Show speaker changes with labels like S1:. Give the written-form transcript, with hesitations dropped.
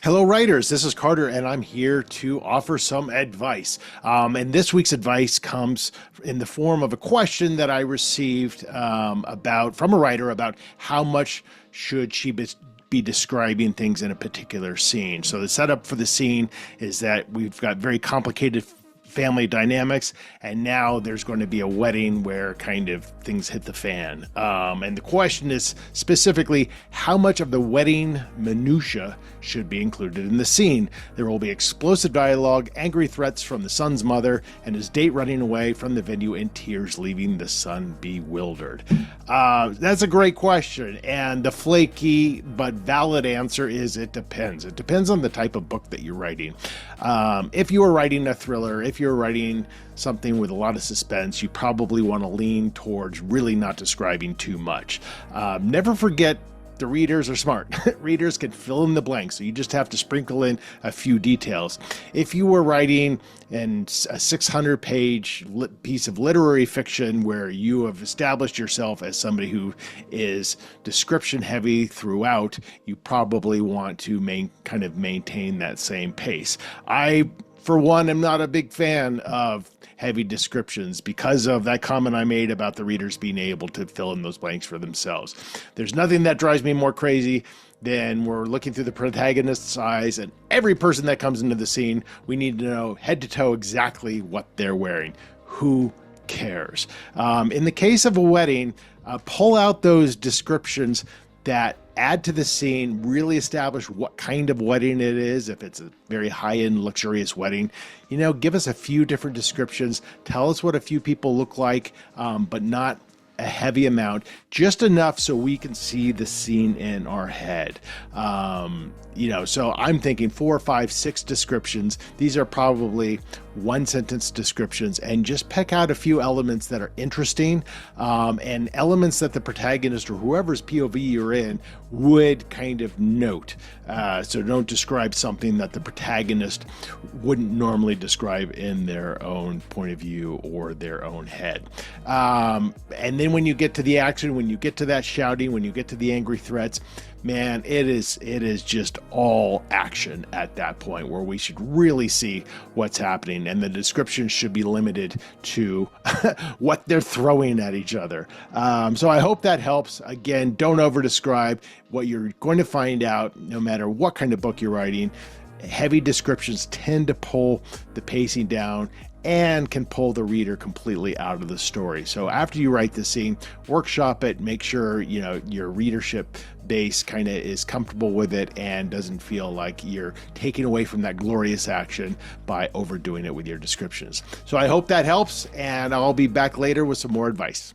S1: Hello, writers. This is Carter, and I'm here to offer some advice. And this week's advice comes in the form of a question that I received from a writer about how much should she be describing things in a particular scene. So the setup for the scene is that we've got very complicated family dynamics, and now there's going to be a wedding where kind of things hit the fan. And the question is specifically how much of the wedding minutia should be included in the scene. There will be explosive dialogue, angry threats from the son's mother, and his date running away from the venue in tears, leaving the son bewildered. That's a great question, and the flaky but valid answer is it depends. It depends on the type of book that you're writing. If you are writing a thriller, if you're writing something with a lot of suspense, you probably want to lean towards really not describing too much. Never forget, the readers are smart. Readers can fill in the blanks, so you just have to sprinkle in a few details. If you were writing a 600-page piece of literary fiction where you have established yourself as somebody who is description heavy throughout, you probably want to maintain that same pace. I, for one, am not a big fan of heavy descriptions because of that comment I made about the readers being able to fill in those blanks for themselves. There's nothing that drives me more crazy than we're looking through the protagonist's eyes, and every person that comes into the scene, we need to know head to toe exactly what they're wearing. Who cares? In the case of a wedding, pull out those descriptions that add to the scene, really establish what kind of wedding it is. If it's a very high-end, luxurious wedding, give us a few different descriptions. Tell us what a few people look like, but not a heavy amount, just enough so we can see the scene in our head. So I'm thinking 4, 5, 6 descriptions. These are probably one-sentence descriptions, and just pick out a few elements that are interesting, and elements that the protagonist or whoever's POV you're in would kind of note. So don't describe something that the protagonist wouldn't normally describe in their own point of view or their own head. And then when you get to the action, when you get to that shouting, when you get to the angry threats, man, it is just all action at that point where we should really see what's happening, and the description should be limited to what they're throwing at each other. So I hope that helps. Again, don't over describe. What you're going to find out, no matter what kind of book you're writing, heavy descriptions tend to pull the pacing down and can pull the reader completely out of the story. So after you write the scene, workshop it, make sure your readership base kind of is comfortable with it and doesn't feel like you're taking away from that glorious action by overdoing it with your descriptions. So I hope that helps, and I'll be back later with some more advice.